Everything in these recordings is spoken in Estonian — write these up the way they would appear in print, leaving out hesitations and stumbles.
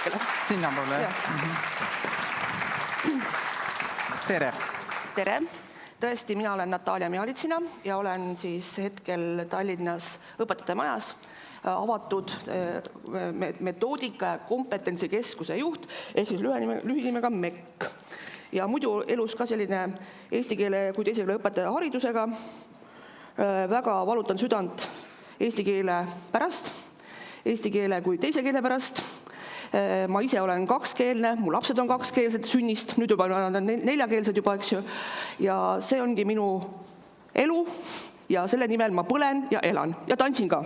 kuskile. Sinnapoole, jah? Tere! Tere! Tõesti, mina olen Natalia Mialitsina ja olen siis hetkel Tallinnas õpetajate majas avatud metoodika ja kompetentsikeskuse juht, ehk siis lühinimega MEK. Ja muidu elus ka selline eesti keele kui teise keele õpetaja haridusega. Väga valutan südant eesti keele pärast, eesti keele kui teise keele pärast. Ma ise olen kakskeelne, mu lapsed on kakskeelsed sünnist, nüüd juba on neljakeelsed juba, eks ju. Ja see ongi minu elu ja selle nimel ma põlen ja elan ja tantsin ka.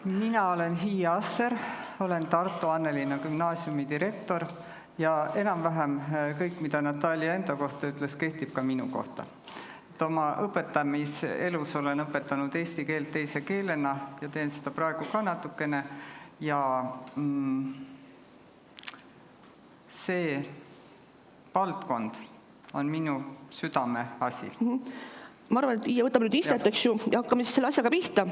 Mina olen Hiia Asser, olen Tartu Anneliina gümnaasiumi direktor ja enam-vähem kõik, mida Natalia enda kohta ütles, kehtib ka minu kohta. Oma õpetamiselus olen õpetanud eesti keelt teise keelena ja teen seda praegu ka natukene. Ja see valdkond on minu südame asi. Ma arvan, et Hiia võtab nüüd istet, eks ju, ja hakkame siis selle asjaga pihta.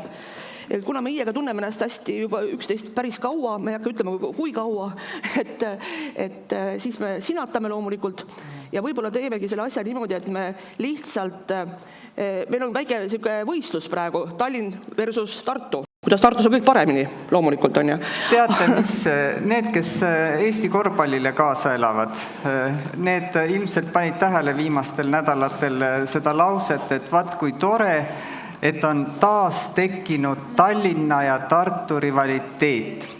Kuna me Hiiaga tunneme ennast hästi juba 11 päris kaua, me ei hakka ütlema, kui kaua, et siis me sinatame loomulikult ja võib-olla teemegi selle asja niimoodi, et me lihtsalt, meil on väike võistlus praegu, Tallinn versus Tartu. Kuidas Tartus on kõik paremini, loomulikult on, ja? Teate, mis need, kes Eesti korvpallile kaasa elavad, need ilmselt panid tähele viimastel nädalatel seda lauset, et vaat kui tore, et on taas tekkinud Tallinna ja Tartu rivaliteet.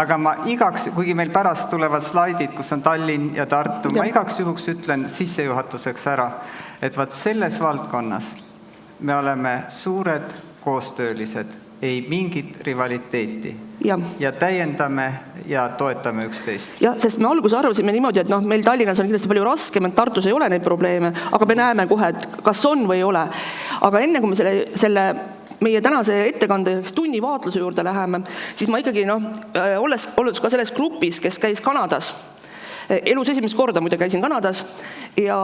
Aga ma kuigi meil pärast tulevad slaidid, kus on Tallinn ja Tartu, ma igaks juhuks ütlen sissejuhatuseks ära, et vaat selles valdkonnas me oleme suured koostöölised, ei mingit rivaliteeti. Ja täiendame ja toetame üksteist. Ja, sest me alguses arvasime niimoodi, et meil Tallinnas on kindlasti palju raskem, et Tartus ei ole neid probleeme, aga me näeme kohe, et kas on või ei ole. Aga enne kui me selle meie tänase ettekande tunni vaatluse juurde läheme, siis ma ikkagi, olles ka selles grupis, kes käis Kanadas, elus esimest korda muide käisin Kanadas, ja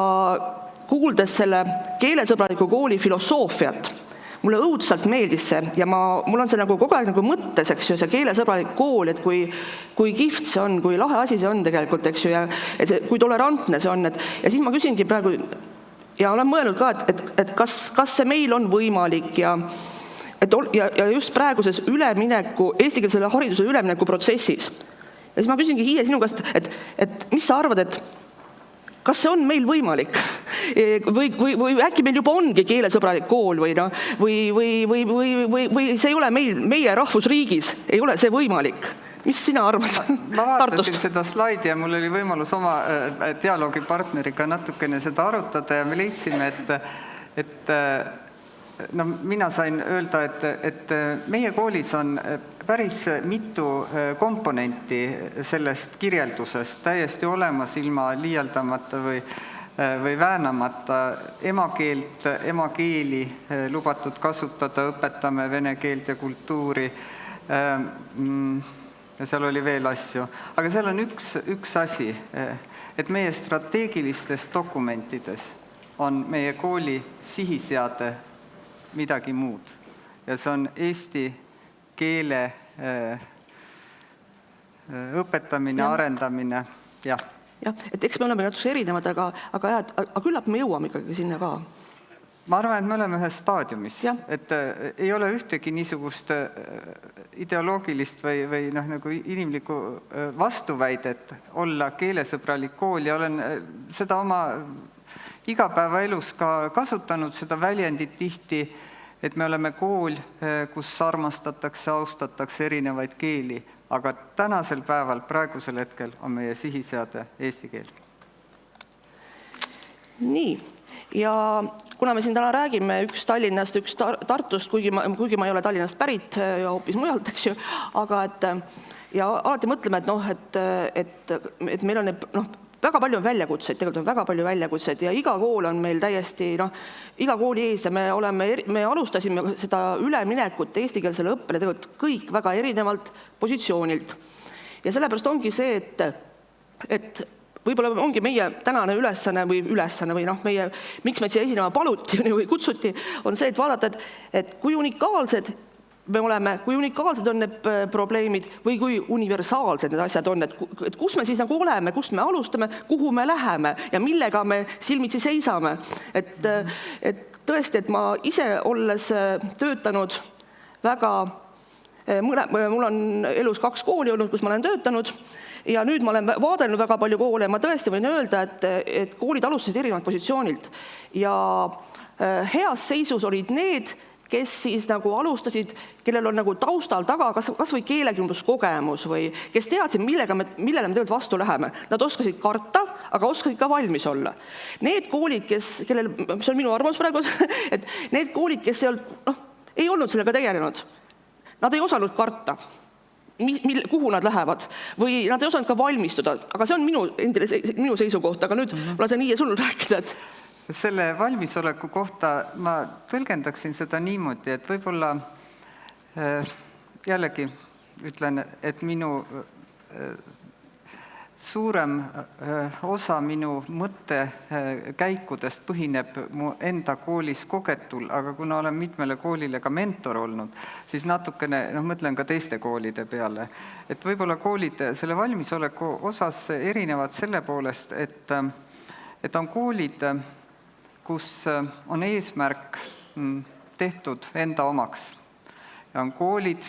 kuuldes selle keelesõbraliku kooli filosoofiat, mulle õudselt meeldis see ja mul on see kogu aeg mõttes, eks ju, see keelesõbralik kool, et kui kihvt see on, kui lahe asi see on tegelikult, eks ju, ja kui tolerantne see on. Ja siis ma küsingi praegu ja olen mõelnud ka, et kas see meil on võimalik ja just praeguses eestikeelsele hariduse ülemineku protsessis. Ja siis ma küsingi Hiia sinu käest, et mis sa arvad, et kas see on meil võimalik? Või äkki meil juba ongi keelesõbralik kool või see ei ole meie rahvusriigis, ei ole see võimalik? Mis sina arvad Ma vaatasin seda slaidi ja mul oli võimalus oma dialoogipartneriga natukene seda arutada ja me leidsime, et mina sain öelda, et meie koolis on päris mitu komponenti sellest kirjeldusest täiesti olemas ilma liialdamata või väänamata. Emakeeli lubatud kasutada, õpetame vene keelt ja kultuuri. Ja seal oli veel asju. Aga seal on üks asi, et meie strateegilistes dokumentides on meie kooli sihiseade midagi muud. Ja see on eesti keele õpetamine, arendamine. Jah, et eks me oleme natuke erinevad, aga küllap me jõuame ikkagi sinna ka. Ma arvan, et me oleme ühes staadiumis, et ei ole ühtegi niisugust ideoloogilist või inimlikku vastuväidet olla keelesõbralik kool ja olen seda oma igapäevaelus ka kasutanud seda väljendit tihti, et me oleme kool, kus armastatakse, austatakse erinevaid keeli, aga tänasel päeval, praegusel hetkel on meie sihiseade eesti keel. Nii, ja kuna me siin täna räägime üks Tallinnast, üks Tartust, kuigi ma ei ole Tallinnast pärit ja hoopis mujalt, eks ju, aga ja alati mõtleme, et meil on väga palju on väljakutseid, tegelikult on väga palju väljakutseid ja iga kool on meil täiesti, iga kooli ees ja me alustasime seda üleminekut eestikeelsele õppele tegelikult kõik väga erinevalt positsioonilt. Ja sellepärast ongi see, et võib-olla ongi meie tänane ülesanne või miks meid siia esinema paluti või kutsuti, on see, et vaadata, et kui unikaalsed me oleme, kui unikaalsed on need probleemid või kui universaalsed need asjad on, et kus me siis nagu oleme, kust me alustame, kuhu me läheme ja millega me silmitsi seisame. Et tõesti, et ma ise olles töötanud väga, mul on elus 2 kooli olnud, kus ma olen töötanud ja nüüd ma olen vaadelnud väga palju koole ja ma tõesti võin öelda, et koolid alustasid erinevad positsioonilt ja heas seisus olid need, kes siis nagu alustasid, kellel on nagu taustal taga kas või keelekümbluskogemus või kes teadsid, millele me tegelikult vastu läheme. Nad oskasid karta, aga oskasid ka valmis olla. Need koolid, kellel, see on minu arvamus praegu, et need koolid, kes ei olnud sellega tegelenud, nad ei osanud karta, kuhu nad lähevad või nad ei osanud ka valmistuda, aga see on minu seisukoht, aga nüüd ma lasen Iie sul rääkida, et selle valmisoleku kohta ma tõlgendaksin seda niimoodi, et võib-olla jällegi ütlen, et minu suurem osa minu mõttekäikudest põhineb mu enda koolis kogetul, aga kuna olen mitmele koolile ka mentor olnud, siis natukene mõtlen ka teiste koolide peale. Et võib-olla koolid selle valmisoleku osas erinevad selle poolest, et on koolid, kus on eesmärk tehtud enda omaks. Ja on koolid,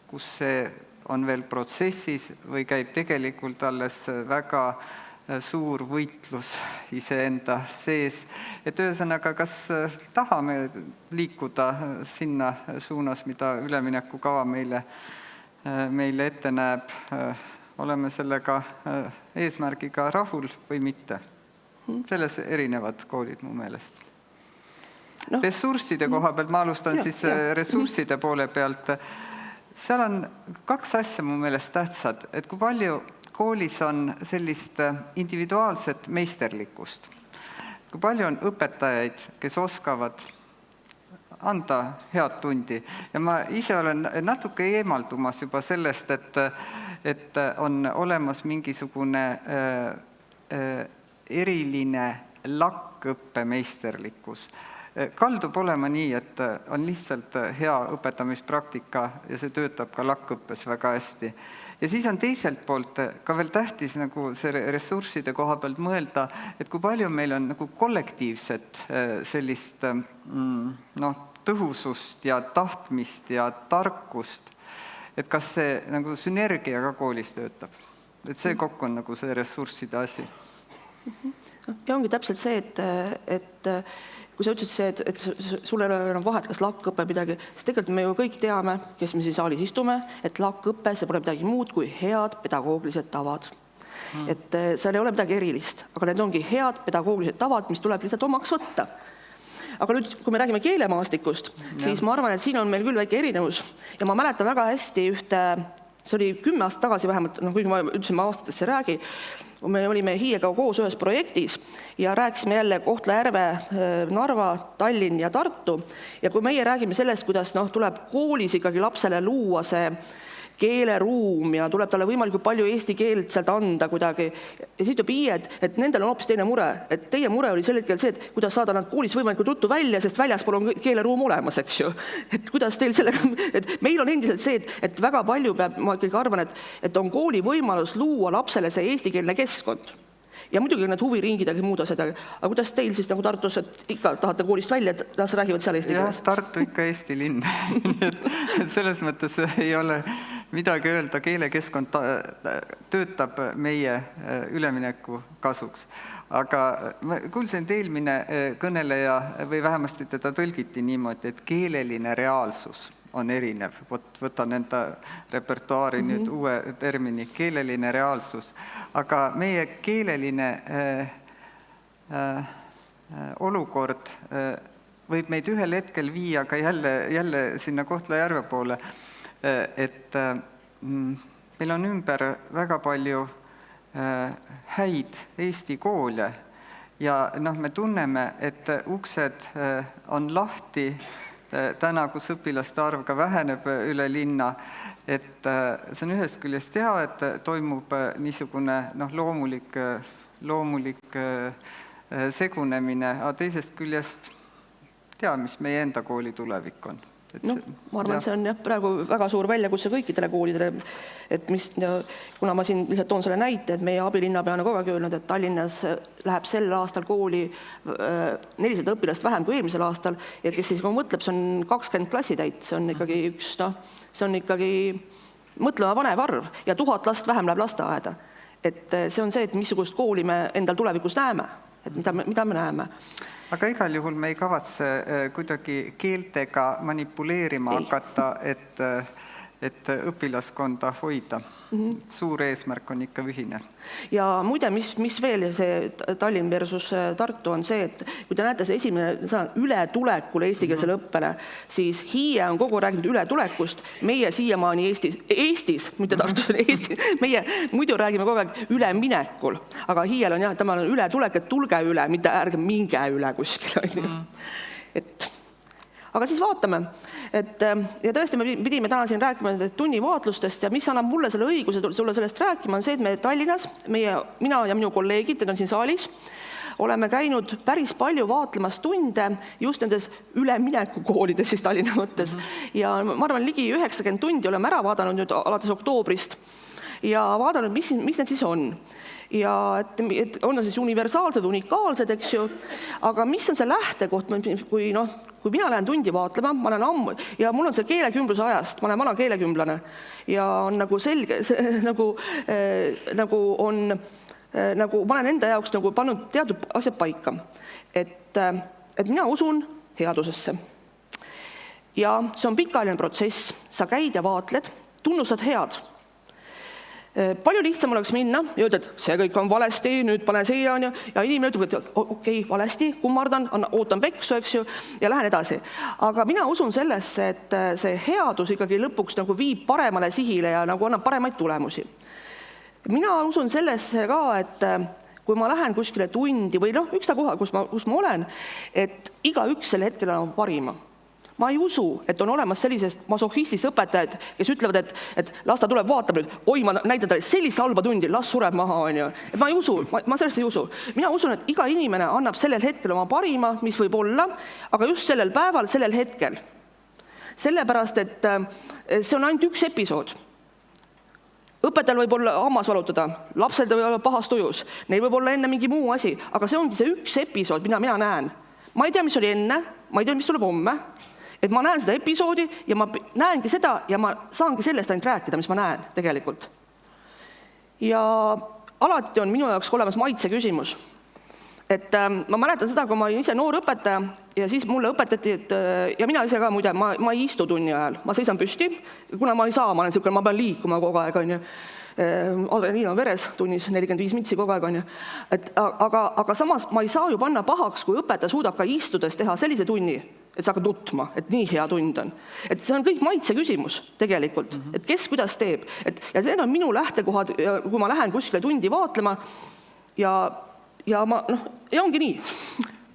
kus see on veel protsessis või käib tegelikult alles väga suur võitlus iseenda sees. Et ühesõnaga, kas tahame liikuda sinna suunas, mida üleminekukava meile ette näeb, oleme sellega eesmärgiga rahul või mitte? Selles erinevad koolid mu meelest. Ressursside koha pealt, ma alustan siis ressursside poole pealt. Seal on 2 asja mu meelest tähtsad, et kui palju koolis on sellist individuaalset meisterlikkust, kui palju on õpetajaid, kes oskavad anda head tundi. Ja ma ise olen natuke eemaldumas juba sellest, et on olemas mingisugune eriline lakkõppemeisterlikkus. Kaldub olema nii, et on lihtsalt hea õpetamispraktika ja see töötab ka lakkõppes väga hästi. Ja siis on teiselt poolt ka veel tähtis nagu see ressursside koha pealt mõelda, et kui palju meil on nagu kollektiivset sellist tõhusust ja tahtmist ja tarkust, et kas see nagu sünergia ka koolis töötab. Et see kokku on nagu see ressursside asi. Ja ongi täpselt see, et kui sa ütlesid, et sul ei ole enam vahet, kas lakkõppe midagi, siis tegelikult me ju kõik teame, kes me siin saalis istume, et lakkõppe, see pole midagi muud kui head pedagoogilised tavad. Et seal ei ole midagi erilist, aga need ongi head pedagoogilised tavad, mis tuleb lihtsalt omaks võtta. Aga nüüd, kui me räägime keelemaastikust, siis ma arvan, et siin on meil küll väike erinevus. Ja ma mäletan väga hästi see oli 10 aastat tagasi vähemalt, kuigi ma ütlesin, ma aastatesse ei räägi, me olime Hiiega koos ühes projektis ja rääkisime jälle Kohtla-Järve, Narva, Tallinn ja Tartu. Ja kui meie räägime sellest, kuidas tuleb koolis ikkagi lapsele luua see keeleruum ja tuleb talle võimalikult palju eesti keelt sealt anda kuidagi. Ja siis ütleb Iie, et nendel on hoopis teine mure. Et teie mure oli sel hetkel see, et kuidas saada nad koolis võimalikult ruttu välja, sest väljaspool on keeleruum olemas, eks ju. Et kuidas teil sellega, et meil on endiselt see, et väga palju peab, ma ikkagi arvan, et on kooli võimalus luua lapsele see eestikeelne keskkond. Ja muidugi need huviringid ja muud asjad, aga kuidas teil siis nagu Tartus, et ikka tahate koolist välja, et las räägivad seal eesti keeles? Jah, Tartu ikka Eesti linn. et selles mõttes ei ole midagi öelda, keelekeskkond töötab meie ülemineku kasuks. Aga ma kuulsin, et eelmine kõneleja või vähemasti teda tõlgiti niimoodi, et keeleline reaalsus on erinev. Võtan enda repertuaari nüüd uue termini, keeleline reaalsus. Aga meie keeleline olukord võib meid ühel hetkel viia ka jälle sinna Kohtla-Järve poole, et meil on ümber väga palju häid Eesti koole ja me tunneme, et uksed on lahti täna, kus õpilaste arv ka väheneb üle linna, et see on ühest küljest hea, et toimub niisugune loomulik segunemine, aga teisest küljest tea, mis meie enda kooli tulevik on. Ma arvan, see on praegu väga suur väljakutse kõikidele koolidele, et kuna ma siin lihtsalt toon selle näite, et meie abilinnapea on kogu aeg öelnud, et Tallinnas läheb sel aastal kooli 400 õpilast vähem kui eelmisel aastal ja kes siis mõtleb, see on 20 klassitäit, see on ikkagi mõtlema panev arv ja 1000 last vähem läheb lasteaeda. Et see on see, et missugust kooli me endal tulevikus näeme, et mida me näeme. Aga igal juhul me ei kavatse kuidagi keeltega manipuleerima hakata, et õpilaskonda hoida. Suur eesmärk on ikka ühine. Ja muide, mis veel see Tallinn versus Tartu on see, et kui te näete see esimene sõna ületulekule eestikeelsele õppele, siis Hiie on kogu rääginud ületulekust, meie siiamaani Eestis, mitte Tartus, meie muidu räägime kogu aeg üleminekul, aga Hiiel on jah, temal on ületulek, et tulge üle, mitte ärge minge üle kuskil. Aga siis vaatame, ja tõesti me pidime täna siin rääkima tunnivaatlustest ja mis annab mulle selle õiguse sulle sellest rääkima, on see, et me Tallinnas, mina ja minu kolleegid, need on siin saalis, oleme käinud päris palju vaatlemas tunde just nendes üleminekukoolides siis Tallinna mõttes. Ja ma arvan, ligi 90 tundi oleme ära vaadanud nüüd alates oktoobrist ja vaadanud, mis need siis on. Ja et on siis universaalsed, unikaalsed, eks ju, aga mis on see lähtekoht, kui mina lähen tundi vaatlema, ma olen ammu, ja mul on see keelekümbluse ajast, ma olen vana keelekümblane, ja on nagu selge, ma olen enda jaoks pannud teatud asjad paika, et mina usun headusesse. Ja see on pikaajaline protsess, sa käid ja vaatled, tunnustad head. Palju lihtsam oleks minna ja öelda, et see kõik on valesti, nüüd pane siia ja inimene ütleb, et okei, valesti, kummardan, ootan peksu, eks ju, ja lähen edasi. Aga mina usun sellesse, et see headus ikkagi lõpuks viib paremale sihile ja annab paremaid tulemusi. Mina usun sellesse ka, et kui ma lähen kuskile tundi või ükstapuha, kus ma olen, et igaüks selle hetkel on parima. Ma ei usu, et on olemas sellisest masohhistist õpetajad, kes ütlevad, et las ta tuleb vaatab nüüd, oi, ma näitan talle sellist halba tundi, las sureb maha, on ju. Ma ei usu, ma sellest ei usu. Mina usun, et iga inimene annab sellel hetkel oma parima, mis võib olla, aga just sellel päeval, sellel hetkel. Sellepärast, et see on ainult üks episood. Õpetajal võib olla hammas valutada, lapsel võib olla pahas tujus, neil võib olla enne mingi muu asi, aga see ongi see üks episood, mida mina näen. Ma ei tea, mis oli enne, ma ei tea, mis tuleb homme. Et ma näen seda episoodi ja ma näengi seda ja ma saangi sellest ainult rääkida, mis ma näen tegelikult. Ja alati on minu jaoks olemas maitse küsimus. Et ma mäletan seda, kui ma olin ise noor õpetaja ja siis mulle õpetati, ja mina ise ka muide, ma ei istu tunni ajal, ma seisan püsti, kuna ma ei saa, ma pean liikuma kogu aeg, on ju. Adrenaliin on veres, tunnis 45 mintsi kogu aeg, on ju. Aga samas ma ei saa ju panna pahaks, kui õpetaja suudab ka istudes teha sellise tunni, et sa hakkad nutma, et nii hea tund on. Et see on kõik maitse küsimus tegelikult, et kes kuidas teeb. Ja need on minu lähtekohad, kui ma lähen kuskile tundi vaatlema ja ongi nii.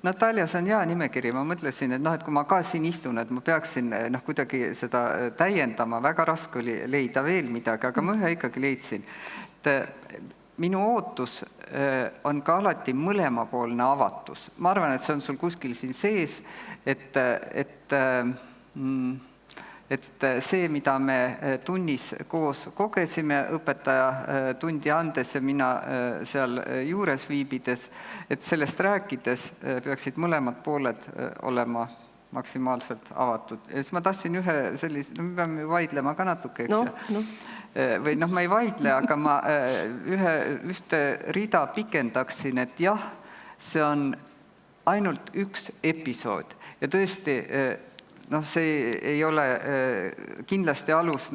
Natalja, see on hea nimekiri. Ma mõtlesin, et kui ma ka siin istun, et ma peaksin kuidagi seda täiendama, väga raske oli leida veel midagi, aga ma ühe ikkagi leidsin. Minu ootus on ka alati mõlemapoolne avatus. Ma arvan, et see on sul kuskil siin sees, et see, mida me tunnis koos kogesime õpetaja tundi andes ja mina seal juures viibides, et sellest rääkides peaksid mõlemad pooled olema maksimaalselt avatud. Ja siis ma tahtsin ühe sellise, me peame vaidlema ka natuke, eks või ma ei vaidle, aga ma ühte rida pikendaksin, et jah, see on ainult üks episood ja tõesti, see ei ole kindlasti alus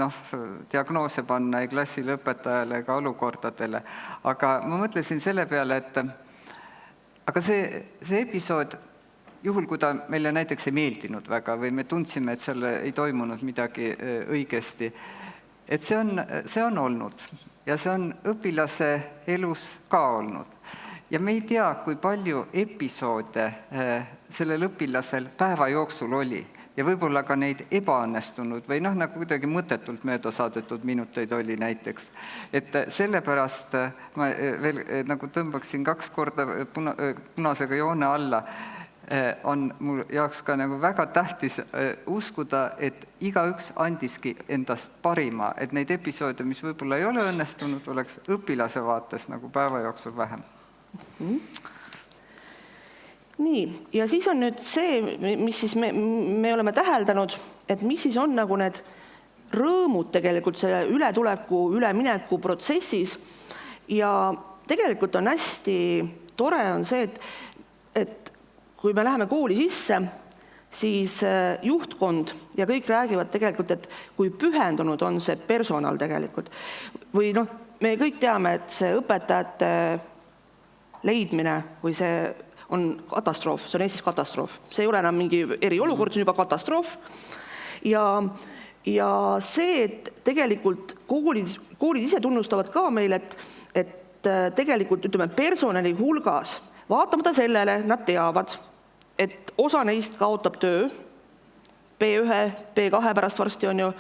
diagnoose panna ei klassile õpetajale ega olukordadele, aga ma mõtlesin selle peale, et aga see episood, juhul kui ta meile näiteks ei meeldinud väga või me tundsime, et seal ei toimunud midagi õigesti, et see on olnud ja see on õpilase elus ka olnud. Ja me ei tea, kui palju episoode sellel õpilasel päeva jooksul oli ja võib-olla ka neid ebaõnnestunud või kuidagi mõttetult mööda saadetud minuteid oli näiteks. Et sellepärast ma veel tõmbaksin 2 korda punasega joone alla. on mul jaoks ka nagu väga tähtis uskuda, et igaüks andiski endast parima, et neid episoode, mis võib-olla ei ole õnnestunud, oleks õpilase vaates nagu päeva jooksul vähem. Nii, ja siis on nüüd see, mis siis me oleme täheldanud, et mis siis on nagu need rõõmud tegelikult selle ületuleku, ülemineku protsessis ja tegelikult on hästi tore on see, et kui me läheme kooli sisse, siis juhtkond ja kõik räägivad tegelikult, et kui pühendunud on see personal tegelikult. Või noh, me kõik teame, et see õpetajate leidmine või see on katastroof, see on Eestis katastroof. See ei ole enam mingi eriolukord, see on juba katastroof. Ja see, et tegelikult koolid ise tunnustavad ka meil, et tegelikult ütleme personali hulgas, vaatamata sellele nad teavad, et osa neist kaotab töö, B1, B2 pärast varsti on ju,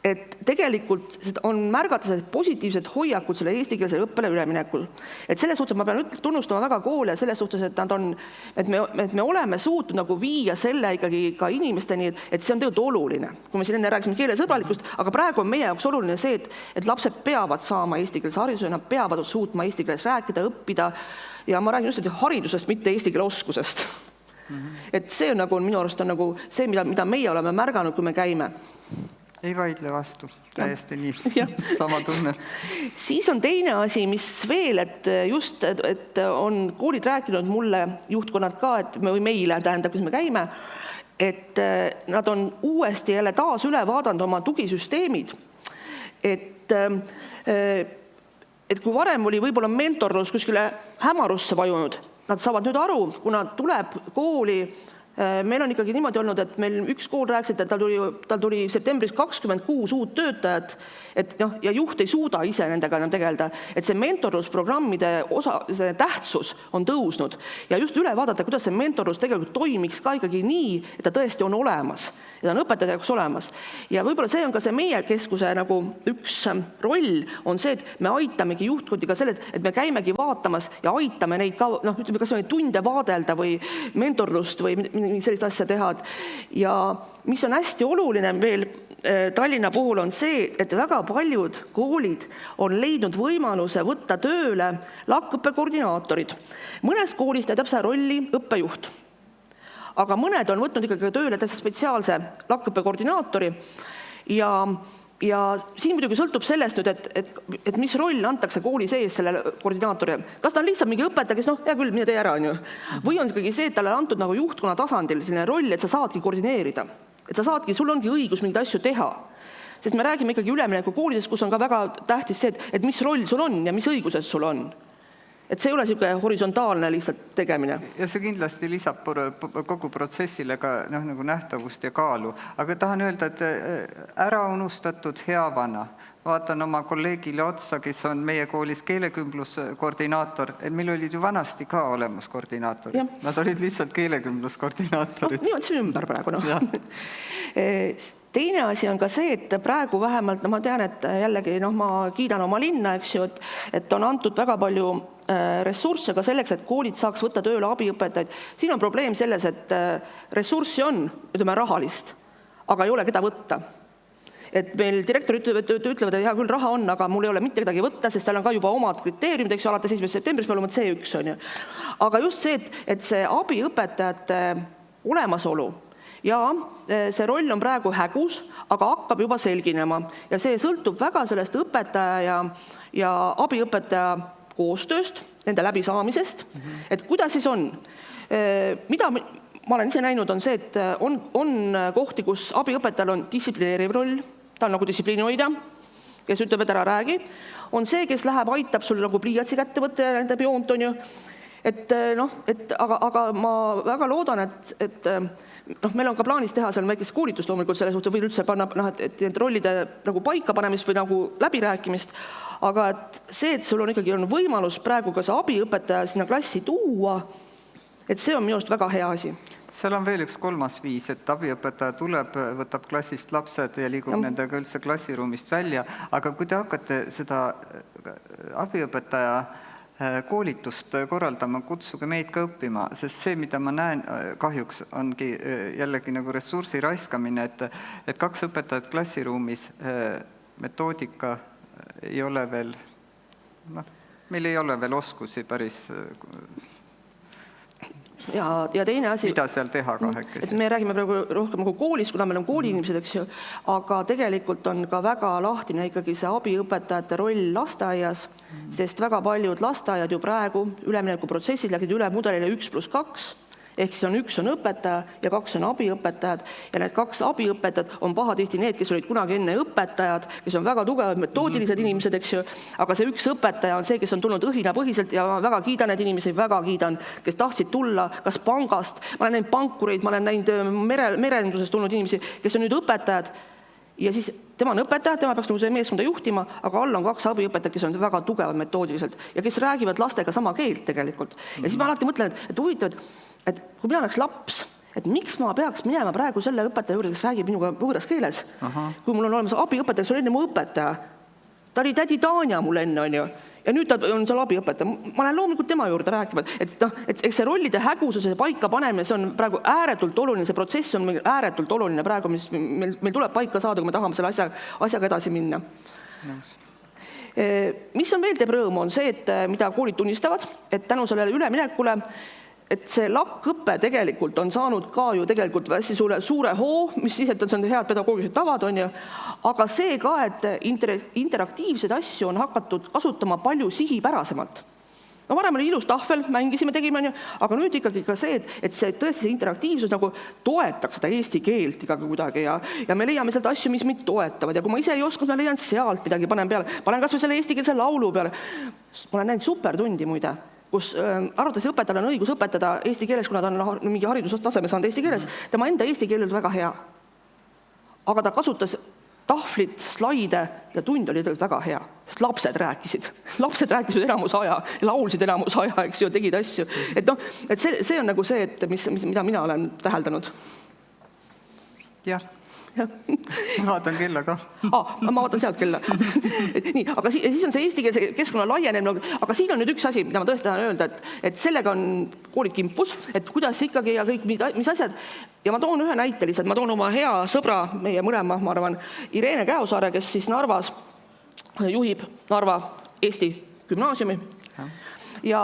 et tegelikult on märgata positiivsed hoiakud selle eestikeelse õppele üleminekul. Et selles suhtes ma pean tunnustama väga koole selles suhtes, et nad on, et me oleme suutnud nagu viia selle ikkagi ka inimesteni, et see on tegelikult oluline. Kui me siin enne rääkisime keelesõbralikust, aga praegu on meie jaoks oluline see, et lapsed peavad saama eestikeelse hariduse, nad peavad suutma eesti keeles rääkida, õppida ja ma räägin just haridusest, mitte eesti keele oskusest. Et see on nagu minu arust on nagu see, mida meie oleme märganud, kui me käime. Ei vaidle vastu, täiesti nii, sama tunne. Siis on teine asi, mis veel, et just, et on koolid rääkinud mulle, juhtkonnad ka, või meile tähendab, kus me käime, et nad on uuesti jälle taas üle vaadanud oma tugisüsteemid, et kui varem oli võib-olla mentorlus kuskile hämarusse vajunud, nad saavad nüüd aru, kuna tuleb kooli, meil on ikkagi niimoodi olnud, et meil üks kool rääkis, et tal tuli septembris 26 uut töötajat, et ja juht ei suuda ise nendega enam tegeleda, et see mentorlusprogrammide see tähtsus on tõusnud ja just üle vaadata, kuidas see mentorlus tegelikult toimiks ka ikkagi nii, et ta tõesti on olemas ja ta on õpetajate jaoks olemas. Ja võib-olla see on ka see meie keskuse nagu üks roll on see, et me aitamegi juhtkondi ka selles, et me käimegi vaatamas ja aitame neid ka, ütleme, kas neid tunde vaadelda või mentorlust või sellist asja teha. Ja mis on hästi oluline veel Tallinna puhul on see, et väga paljud koolid on leidnud võimaluse võtta tööle LAK-õppekoordinaatorid. Mõnes koolis täidab see rolli õppejuht. Aga mõned on võtnud ikkagi tööle spetsiaalse LAK-õppekoordinaatori ja siin muidugi sõltub sellest nüüd, et mis roll antakse kooli sees selle koordinaatorile. Kas ta on lihtsalt mingi õpetaja, kes hea küll, mine tee ära, on ju. Või on ikkagi see, et talle antud nagu juhtkonna tasandil selline roll, et sa saadki koordineerida. Et sa saadki, sul ongi õigus mingeid asju teha. Sest me räägime ikkagi ülemineku koolides, kus on ka väga tähtis see, et mis roll sul on ja mis õigused sul on. Et see ei ole selline horisontaalne lihtsalt tegemine. Ja see kindlasti lisab kogu protsessile ka nagu nähtavust ja kaalu. Aga tahan öelda, et ära unustatud hea vana. Vaatan oma kolleegile otsa, kes on meie koolis keelekümbluskoordinaator. Meil olid ju vanasti ka olemas koordinaatorid. Nad olid lihtsalt keelekümbluskoordinaatorid. Nii on see ümber praegu. Teine asi on ka see, et praegu vähemalt, ma tean, et jällegi ma kiidan oma linna, eks ju, et on antud väga palju ressursse ka selleks, et koolid saaks võtta tööle abiõpetajaid. Siin on probleem selles, et ressurssi on, ütleme, rahalist, aga ei ole keda võtta. Et meil direktorid ütlevad, et hea küll raha on, aga mul ei ole mitte kedagi võtta, sest tal on ka juba omad kriteeriumid, eks ju, alates 1. septembrist peal olema C1 on ju. Aga just see, et see abiõpetajate olemasolu ja see roll on praegu hägus, aga hakkab juba selginema ja see sõltub väga sellest õpetaja ja abiõpetaja koostööst, nende läbisaamisest, et kuidas siis on. Mida ma olen ise näinud on see, et on kohti, kus abiõpetajal on distsiplineeriv roll, ta on nagu distsipliini hoida, kes ütleb, et ära räägi, on see, kes läheb, aitab sul nagu pliiatsi kätte võtta ja nende joont on ju, aga ma väga loodan, et meil on ka plaanis teha seal väikest koolitust loomulikult selle suhte või üldse panna, et need rollide nagu paika panemist või nagu läbirääkimist, aga et see, et sul on ikkagi võimalus praegu ka see abiõpetaja sinna klassi tuua, et see on minu arust väga hea asi. Seal on veel üks kolmas viis, et abiõpetaja tuleb, võtab klassist lapsed ja liigub nendega üldse klassiruumist välja, aga kui te hakkate seda abiõpetaja koolitust korraldama, kutsuge meid ka õppima, sest see, mida ma näen, kahjuks ongi jällegi nagu ressursi raiskamine, et 2 õpetajat klassiruumis, metoodika ei ole veel, meil ei ole veel oskusi päris, ja teine asi, mida seal teha kahekesi. et me räägime praegu rohkem nagu koolis, kuna meil on kooliinimesed, eks ju, aga tegelikult on ka väga lahtine ikkagi see abiõpetajate roll lasteaias, sest väga paljud lasteaiad ju praegu üleminekuprotsessid läksid üle mudelile 1+2, ehk siis 1 on õpetaja ja 2 on abiõpetajad ja need 2 abiõpetajad on pahatihti need, kes olid kunagi enne õpetajad, kes on väga tugevad metoodilised inimesed, eks ju, aga see 1 õpetaja on see, kes on tulnud õhinapõhiselt ja ma väga kiidan neid inimesi, väga kiidan, kes tahtsid tulla kas pangast, ma olen näinud pankureid, ma olen näinud merendusest tulnud inimesi, kes on nüüd õpetajad ja siis tema on õpetaja, tema peaks nagu see meeskonda juhtima, aga all on 2 abiõpetajat, kes on väga tugevad metoodiliselt ja kes räägivad lastega sama keelt tegelikult. Ja siis ma alati mõtlen, et huvitav, et kui mina oleks laps, et miks ma peaks minema praegu selle õpetaja juurde, kes räägib minuga võõras keeles, kui mul on olemas abiõpetaja, kes on enne mu õpetaja. Ta oli tädi Tanja mul enne, on ju, ja nüüd ta on seal abiõpetaja. Ma lähen loomulikult tema juurde rääkima, et see rollide hägususe paika panemine, see on praegu ääretult oluline, see protsess on ääretult oluline praegu, mis meil tuleb paika saada, kui me tahame selle asjaga edasi minna. Mis on veel teeb rõõmu, on see, et mida koolid tunnistavad, et tänu sellele üleminekule, et see LAK-õpe tegelikult on saanud ka ju tegelikult hästi suure hoo, mis siis, et on head pedagoogilised tavad, on ju, aga see ka, et interaktiivseid asju on hakatud kasutama palju sihipärasemalt. No varem oli ilus tahvel, mängisime, tegime, on ju, aga nüüd ikkagi ka see, et see tõesti see interaktiivsus nagu toetaks seda eesti keelt ikkagi kuidagi ja me leiame sealt asju, mis meid toetavad ja kui ma ise ei osanud, ma leian sealt midagi, panen kas või selle eestikeelse laulu peale. Ma olen näinud supertundi muide, kus arvatakse õpetajal on õigus õpetada eesti keeles, kuna ta on mingi haridustaseme saanud eesti keeles, tema enda eesti keel oli väga hea. Aga ta kasutas tahvlit, slaide ja tund oli tegelikult väga hea, sest lapsed rääkisid enamus aja, laulsid enamus aja, eks ju, tegid asju. Et see on nagu see, et mida mina olen täheldanud. Jah. Ma vaatan kella ka. Ma vaatan sealt kella. Nii, aga siis on see eestikeelse keskkonna laienemine, aga siin on nüüd üks asi, mida ma tõesti tahan öelda, et sellega on koolid kimpus, et kuidas ikkagi ja kõik, mis asjad. Ja ma toon ühe näite lihtsalt, ma toon oma hea sõbra, meie mõlema, ma arvan, Irene Käosaare, kes siis Narvas juhib Narva Eesti gümnaasiumi ja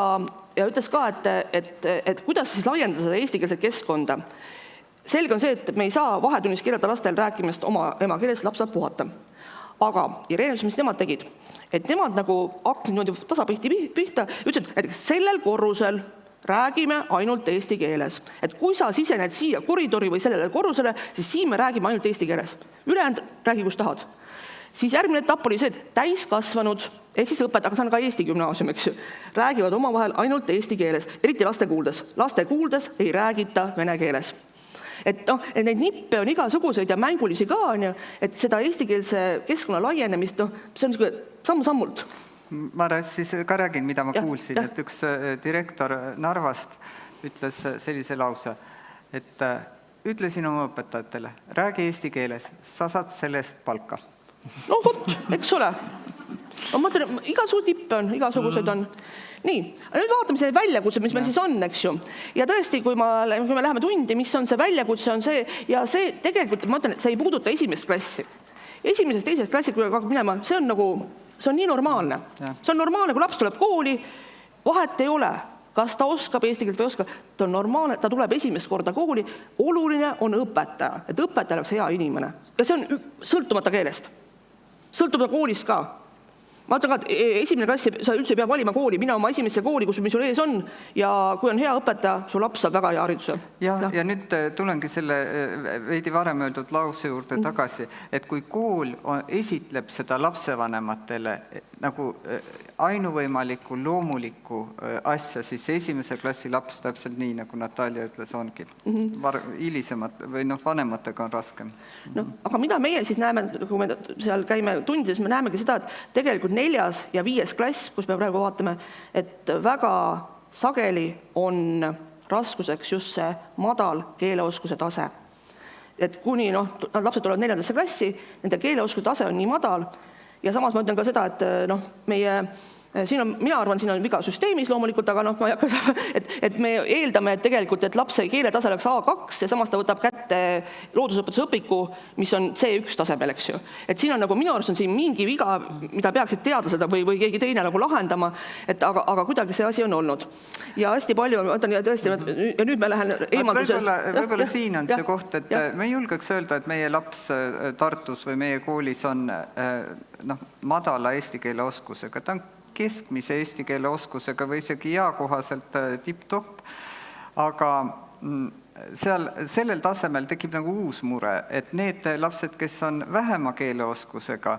ütles ka, et kuidas siis laiendada seda eestikeelset keskkonda. Selge on see, et me ei saa vahetunnis keelata lastel rääkimast oma emakeeles, laps saab puhata. Aga Irene, mis nemad tegid, et nemad nagu hakkasid tasapihti pihta, ütlesid, et sellel korrusel räägime ainult eesti keeles. Et kui sa sisened siia koridori või sellele korrusele, siis siin me räägime ainult eesti keeles. Ülejäänud räägi, kus tahad. Siis järgmine etapp oli see, et täiskasvanud, ehk siis õpetajad, aga see on ka Eesti gümnaasium, eks ju, räägivad omavahel ainult eesti keeles, eriti laste kuuldes. Laste kuuldes ei räägita vene keeles. Et neid nippe on igasuguseid ja mängulisi ka, on ju, et seda eestikeelse keskkonna laienemist, see on samm-sammult. Ma siis ka räägin, mida ma kuulsin, et üks direktor Narvast ütles sellise lause, et ütlesin oma õpetajatele, räägi eesti keeles, sa saad sellest palka. No vot, eks ole. Ma mõtlen, igasugused tippe on, igasugused on. Nii, nüüd vaatame see väljakutse, mis meil siis on, eks ju. Ja tõesti, kui me läheme tundi, mis on see väljakutse, on see, ja see tegelikult, ma ütlen, et see ei puuduta esimest klassi. Esimesest, teisest klassi, kui hakkab minema, see on nii normaalne. See on normaalne, kui laps tuleb kooli, vahet ei ole, kas ta oskab eesti keelt või oskab, ta on normaalne, ta tuleb esimest korda kooli, oluline on õpetaja, et õpetaja oleks hea inimene. Ja see on sõltumata keelest, sõltumata koolist ka. Ma ütlen ka, et esimene klassi, sa üldse ei pea valima kooli, mina oma esimesse kooli, mis sul ees on, ja kui on hea õpetaja, su laps saab väga hea hariduse. Ja nüüd tulengi selle veidi varem öeldud lause juurde tagasi, et kui kool esitleb seda lapsevanematele nagu ainuvõimaliku loomuliku asja, siis esimese klassi laps täpselt nii, nagu Natalja ütles, ongi. Hilisemad või vanematega on raskem. Aga mida meie siis näeme, kui me seal käime tundides, me näemegi seda, et tegelikult 4. ja 5. klass, kus me praegu vaatame, et väga sageli on raskuseks just see madal keeleoskuse tase. Et kuni lapsed tulevad 4. klassi, nende keeleoskuse tase on nii madal ja samas ma ütlen ka seda, et meie Mina arvan, siin on viga süsteemis loomulikult, aga ma ei hakka, et me eeldame, et tegelikult, et lapse keeletase oleks A2 ja samas ta võtab kätte loodusõpetuse õpiku, mis on C1 tasemel, eks ju. Et siin on nagu, minu arust on siin mingi viga, mida peaksid teadlased või keegi teine nagu lahendama, aga kuidagi see asi on olnud. Ja hästi palju, ja tõesti, ja nüüd me lähen eemalduses. Võib-olla siin on see koht, et me ei julgeks öelda, et meie laps Tartus või meie koolis on madala eesti keele oskusega. Ta on keskmise eesti keele oskusega või isegi eakohaselt tipp-topp, aga sellel tasemel tekib nagu uus mure, et need lapsed, kes on vähema keeleoskusega,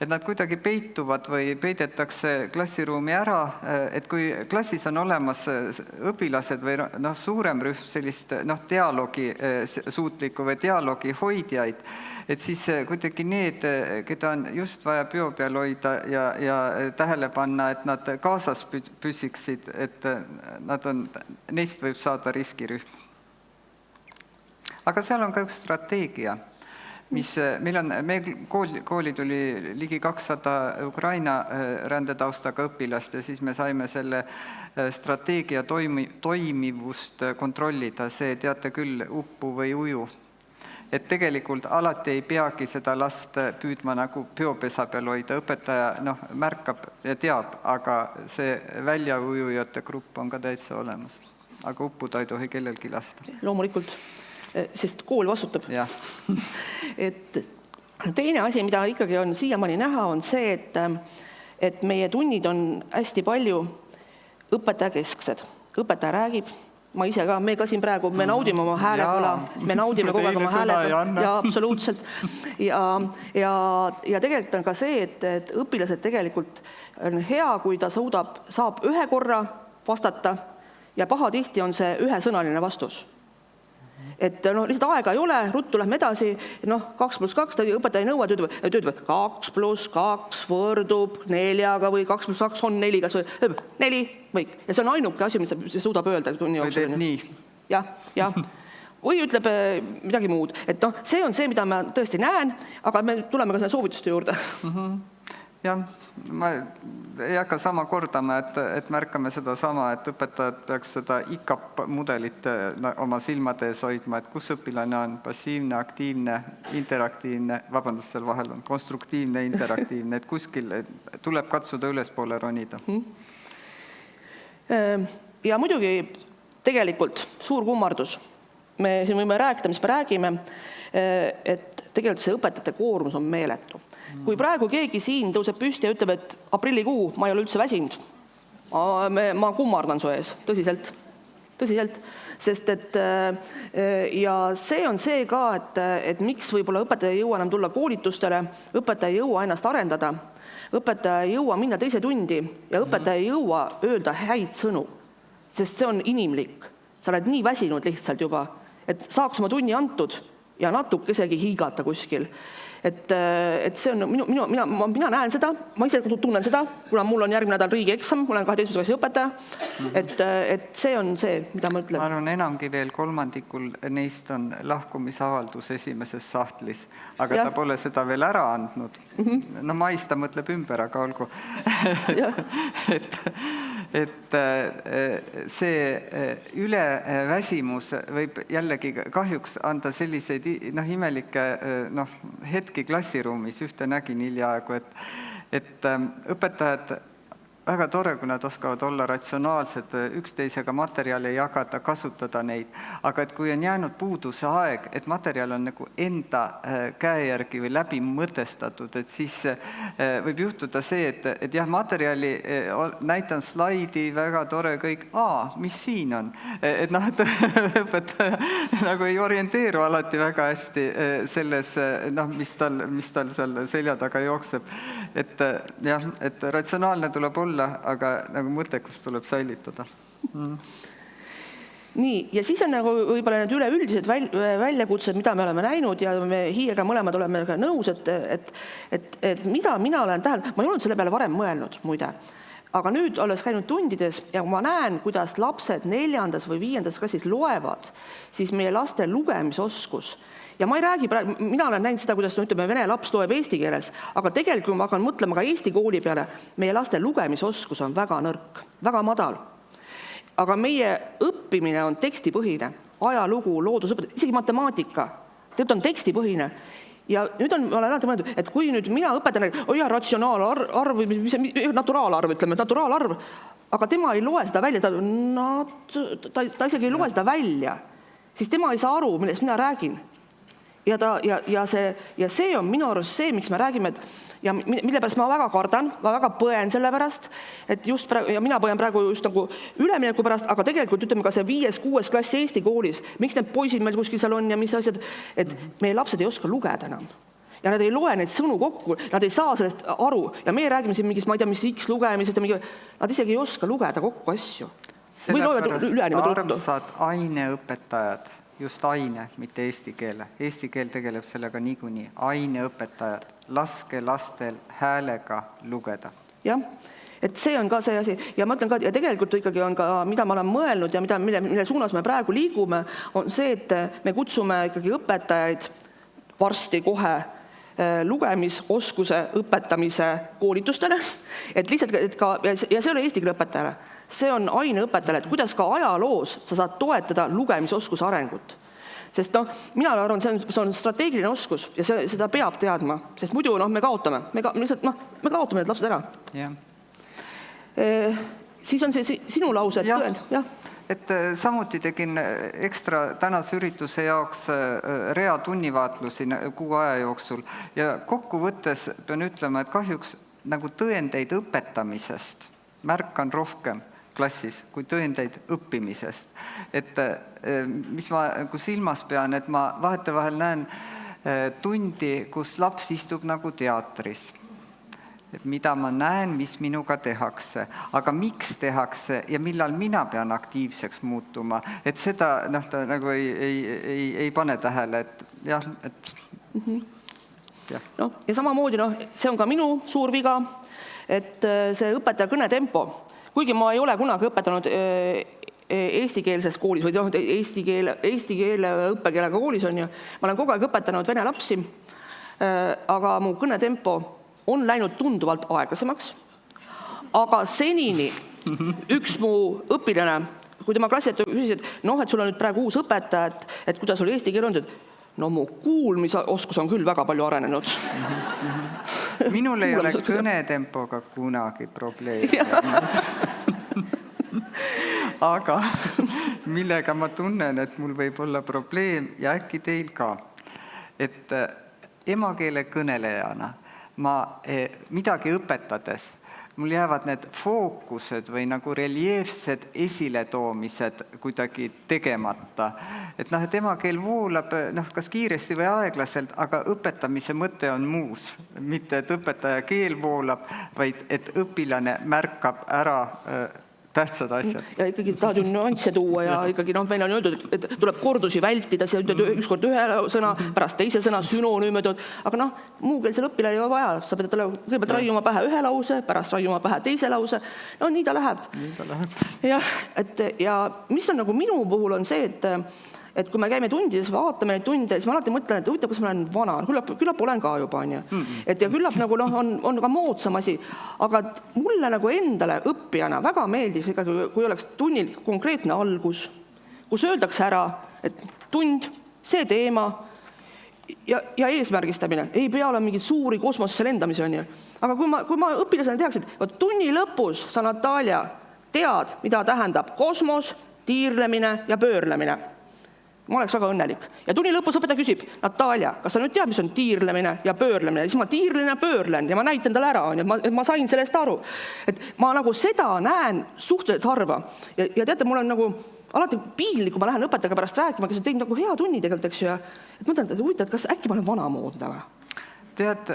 et nad kuidagi peituvad või peidetakse klassiruumi ära, et kui klassis on olemas õpilased või suurem rühm sellist dialoogi suutlikku või dialoogi hoidjaid, et siis kuidagi need, keda on just vaja peo peal hoida ja tähele panna, et nad kaasas püsiksid, et neist võib saada riskirühm. Aga seal on ka üks strateegia. Meie kooli tuli ligi 200 Ukraina rändetaustaga õpilast ja siis me saime selle strateegia toimivust kontrollida, see teate küll uppu või uju. Et tegelikult alati ei peagi seda last püüdma nagu peopesa peal hoida, õpetaja märkab ja teab, aga see väljaujujate grupp on ka täitsa olemas. Aga uppuda ei tohi kellelgi lasta. Loomulikult. Sest kool vastutab. Et teine asi, mida ikkagi on siiamaani näha, on see, et meie tunnid on hästi palju õpetajakesksed. Õpetaja räägib, ma ise ka, me ka siin praegu, me naudime oma häälepõla, me naudime kogu aeg oma häälepõla. Ja absoluutselt. Ja tegelikult on ka see, et õpilased tegelikult on hea, kui ta saab ühe korra vastata ja pahatihti on see ühesõnaline vastus. Et lihtsalt aega ei ole, ruttu lähme edasi, 2+2, õpetaja ei nõua, töötab 2+2 võrdub 4-ga või 2+2 on 4, kas või 4 võik. Ja see on ainuke asi, mis ta suudab öelda tunni jooksul. Või teeb nii. Jah. Või ütleb midagi muud. Et see on see, mida ma tõesti näen, aga me tuleme ka selle soovituste juurde. Jah, ma ei hakka sama kordama, et märkame seda sama, et õpetajad peaks seda IKAP mudelit oma silmade ees hoidma, et kus õpilane on passiivne, aktiivne, interaktiivne, seal vahel on konstruktiivne, interaktiivne, et kuskil tuleb katsuda ülespoole ronida. Ja muidugi tegelikult suur kummardus. Me siin võime rääkida, mis me räägime, et tegelikult see õpetajate koormus on meeletu. Kui praegu keegi siin tõuseb püsti ja ütleb, et aprillikuu ma ei ole üldse väsinud, ma kummardan su ees, tõsiselt, sest et ja see on see ka, et miks võib-olla õpetaja ei jõua enam tulla koolitustele, õpetaja ei jõua ennast arendada, õpetaja ei jõua minna teise tundi ja õpetaja ei jõua öelda häid sõnu, sest see on inimlik. Sa oled nii väsinud lihtsalt juba, et saaks oma tunni antud ja natuke isegi hiigata kuskil. Et see on, mina näen seda, ma ise tunnen seda, kuna mul on järgmine nädal riigieksam, ma olen 12. klassi õpetaja, et see on see, mida ma ütlen. Ma arvan, enamgi veel kolmandikul neist on lahkumisavaldus esimeses sahtlis, aga ta pole seda veel ära andnud. Mais ta mõtleb ümber, aga olgu. Et see üleväsimus võib jällegi kahjuks anda selliseid imelikke hetki klassiruumis, ühte nägin hiljaaegu, et õpetajad väga tore, kui nad oskavad olla ratsionaalsed, üksteisega materjali jagada, kasutada neid, aga et kui on jäänud puuduse aeg, et materjal on nagu enda käe järgi või läbi mõtestatud, et siis võib juhtuda see, et jah, materjali näitan slaidi, väga tore kõik, mis siin on? Et õpetaja nagu ei orienteeru alati väga hästi selles, mis tal seal selja taga jookseb. Et jah, et ratsionaalne tuleb olla, aga nagu mõttekus tuleb säilitada. Nii, ja siis on nagu võib-olla need üleüldised väljakutsed, mida me oleme näinud ja me Hiiega mõlemad oleme ka nõus, et mida mina olen tähele, ma ei olnud selle peale varem mõelnud, muide, Aga nüüd olles käinud tundides ja ma näen, kuidas lapsed 4. või 5. klassis loevad, siis meie laste lugemisoskus. Ja ma ei räägi praegu, mina olen näinud seda, kuidas ütleme, vene laps loeb eesti keeles, aga tegelikult ma hakkan mõtlema ka eesti kooli peale, meie laste lugemisoskus on väga nõrk, väga madal. Aga meie õppimine on tekstipõhine, ajalugu, loodusõpetus, isegi matemaatika, tegelikult on tekstipõhine. Ja nüüd ma olen alati mõeldud, et kui nüüd mina õpetan, ratsionaalarv, naturaalarv, ütleme, naturaalarv, aga tema ei loe seda välja, ta isegi ei loe seda välja, siis tema ei saa aru, millest mina räägin. Ja see on minu arust see, miks me räägime, ja mille pärast ma väga kardan, ma väga põen selle pärast, et just praegu, ja mina põen praegu just nagu ülemineku pärast, aga tegelikult ütleme ka see 5.–6. klass Eesti koolis, miks need poisid meil kuskil seal on ja mis asjad, et meie lapsed ei oska lugeda enam. Ja nad ei loe neid sõnu kokku, nad ei saa sellest aru ja meie räägime siin mingist, ma ei tea, mis X lugemisest ja nad isegi ei oska lugeda kokku asju. Sellepärast armsad aineõpetajad, just aine, mitte eesti keele. Eesti keel tegeleb sellega niikuinii. Aineõpetajad, laske lastel häälega lugeda. Jah, et see on ka see asi. Ja ma ütlen ka, ja tegelikult ikkagi on ka, mida ma olen mõelnud ja mille suunas me praegu liigume, on see, et me kutsume ikkagi õpetajaid varsti kohe lugemisoskuse õpetamise koolitustele, et lihtsalt, ja see ei ole eesti keele õpetajale, see on aineõpetajale, et kuidas ka ajaloos sa saad toetada lugemisoskuse arengut. Sest mina arvan, see on strateegiline oskus ja seda peab teadma, sest muidu me kaotame. Me kaotame need lapsed ära. Ja. Siis on see sinu lause, et tõend. Jah. Et samuti tegin ekstra tänase ürituse jaoks rea tunnivaatlusi 6 aja jooksul ja kokkuvõttes pean ütlema, et kahjuks nagu tõendeid õpetamisest märkan rohkem klassis kui tõendeid õppimisest. Et mis ma silmas pean, et ma vahetevahel näen tundi, kus laps istub nagu teatris. Mida ma näen, mis minuga tehakse, aga miks tehakse ja millal mina pean aktiivseks muutuma, et seda ta nagu ei pane tähele, et jah, et jah. Ja samamoodi, see on ka minu suur viga, et see õpetaja kõnetempo, kuigi ma ei ole kunagi õpetanud eestikeelses koolis või eesti keele õppekeelega koolis on ju, ma olen kogu aeg õpetanud vene lapsi, aga mu kõnetempo on läinud tunduvalt aeglasemaks, aga senini üks mu õpilane, kui tema klassilt küsis, et et sul on nüüd praegu uus õpetaja, et kuidas oli eesti keel olnud, et mu kuulmisoskus on küll väga palju arenenud. Minul ei ole kõnetempoga kunagi probleemi. Aga millega ma tunnen, et mul võib olla probleem ja äkki teil ka, et emakeele kõnelejana ma midagi õpetades, mul jäävad need fookused või nagu reljeefsed esiletoomised kuidagi tegemata. Et emakeel voolab kas kiiresti või aeglaselt, aga õpetamise mõte on muus. Mitte, et õpetaja keel voolab, vaid et õpilane märkab ära tähtsad asjad. Ja ikkagi tahad ju nüansse tuua ja ikkagi meil on öeldud, et tuleb kordusi vältida, see ütled ükskord ühe sõna, pärast teise sõna sünonüümed, aga muukeelsel õpilane ei ole vaja, sa pead talle kõigepealt raiuma pähe ühe lause, pärast raiuma pähe teise lause, nii ta läheb. Jah, ja mis on nagu minu puhul on see, et kui me käime tundides, vaatame neid tunde, siis ma alati mõtlen, et huvitav, kas ma olen vana, küllap olen ka juba, on ju. Et ja küllap nagu on ka moodsam asi, aga mulle nagu endale õppijana väga meeldib, kui oleks tunnil konkreetne algus, kus öeldakse ära, et tund, see teema ja eesmärgistamine, ei pea olema mingid suuri kosmosesse lendamisi, on ju. Aga kui ma õpilasena tehakse, et tunni lõpus sa, Natalja, tead, mida tähendab kosmos, tiirlemine ja pöörlemine. Ma oleks väga õnnelik. Ja tunni lõpus õpetaja küsib, Natalja, kas sa nüüd tead, mis on tiirlemine ja pöörlemine? Siis ma tiirlen ja pöörlen ja ma näitan talle ära, et ma sain sellest aru. Et ma nagu seda näen suhteliselt harva. Ja teate, mul on nagu alati piinlik, kui ma lähen õpetajaga pärast rääkima, kes on teinud nagu hea tunni tegelikult, eks ju. Et mõtlen, et huvitav, kas äkki ma olen vanamoodne või? Tead,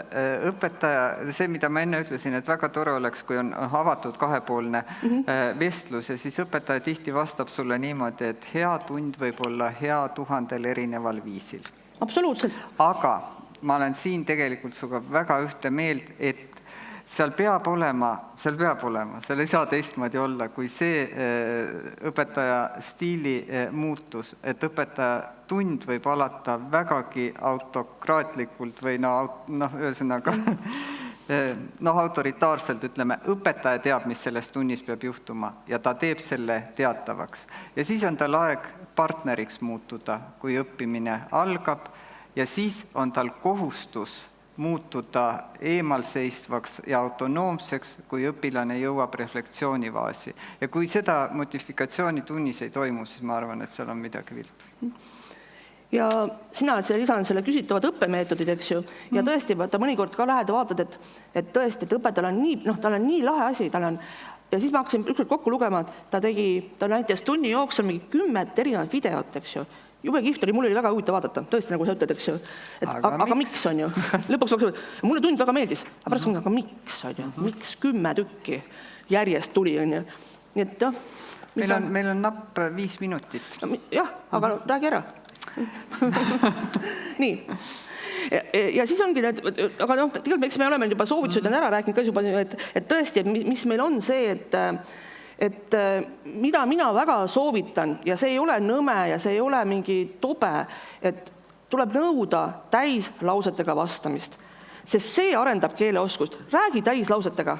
õpetaja, see, mida ma enne ütlesin, et väga tore oleks, kui on avatud kahepoolne vestlus ja siis õpetaja tihti vastab sulle niimoodi, et hea tund võib olla hea 1000 erineval viisil. Absoluutselt. Aga ma olen siin tegelikult suga väga ühte meelt, et seal peab olema, seal ei saa teistmoodi olla, kui see õpetaja stiili muutus, et õpetaja tund võib alata vägagi autokraatlikult või ühesõnaga autoritaarselt, ütleme, õpetaja teab, mis selles tunnis peab juhtuma ja ta teeb selle teatavaks. Ja siis on tal aeg partneriks muutuda, kui õppimine algab ja siis on tal kohustus muutuda eemalseistvaks ja autonoomseks, kui õpilane jõuab reflektsioonifaasi. Ja kui seda modifikatsioonitunnis ei toimu, siis ma arvan, et seal on midagi viltu. Ja sina lisan selle küsitavad õppemeetodid, eks ju, ja tõesti, vaata mõnikord ka lähed ja vaatad, et tõesti, et õpetajal on nii, tal on nii lahe asi, ja siis ma hakkasin ükskord kokku lugema, et ta näitas tunni jooksul mingi 10 erinevat videot, eks ju. Jube kihvt oli, mul oli väga huvitav vaadata, tõesti, nagu sa ütled, eks ju. Aga miks on ju? Lõpuks mulle tund väga meeldis, aga pärast aga miks on ju? Miks 10 tükki järjest tuli, on ju? Nii et jah. Meil on napp 5 minutit. Jah, aga räägi ära. Nii. Ja siis ongi need, aga tegelikult eks me oleme juba soovitused ära rääkinud ka juba, et tõesti, et mis meil on see, et mida mina väga soovitan ja see ei ole nõme ja see ei ole mingi tobe, et tuleb nõuda täislausetega vastamist, sest see arendab keeleoskust. Räägi täislausetega.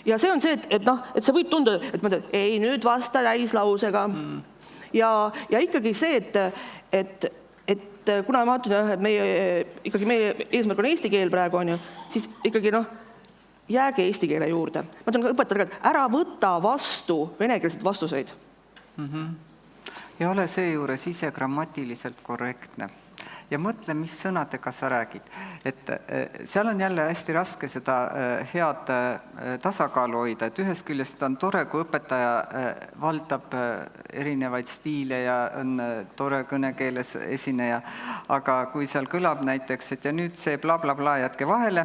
Ja see on see, et see võib tunduda, et ei nüüd vasta täislausega. Ja ikkagi see, et kuna ma vaatan, et meie eesmärk on eesti keel praegu on ju, siis ikkagi jääge eesti keele juurde. Ma tulen õpetada, et ära võta vastu venekeelseid vastuseid. Ja ole seejuures ise grammatiliselt korrektne. Ja mõtle, mis sõnadega sa räägid. Et seal on jälle hästi raske seda head tasakaalu hoida, et ühest küljest on tore, kui õpetaja valdab erinevaid stiile ja on tore kõnekeeles esineja, aga kui seal kõlab näiteks, et ja nüüd see bla bla bla jätke vahele,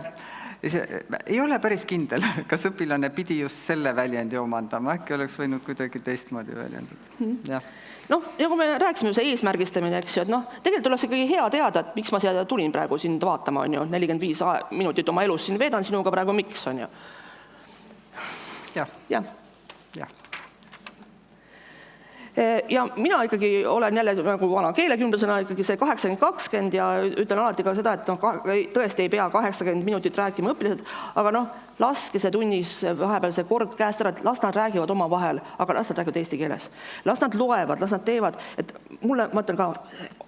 ei ole päris kindel, kas õpilane pidi just selle väljendi omandama, äkki oleks võinud kuidagi teistmoodi väljendada. Ja kui me rääkisime see eesmärgistamine, eks ju, et tegelikult oleks ikkagi hea teada, et miks ma siia tulin praegu sind vaatama, on ju, 45 minutit oma elus siin veedan sinuga praegu, miks on ju. Jah. Ja mina ikkagi olen jälle nagu vana keelekümblusena ikkagi see 80-20 ja ütlen alati ka seda, et tõesti ei pea 80 minutit rääkima õpilased, aga laske see tunnis vahepeal see kord käest ära, et las nad räägivad oma vahel, aga las nad räägivad eesti keeles. Las nad loevad, las nad teevad, et mulle, ma ütlen ka,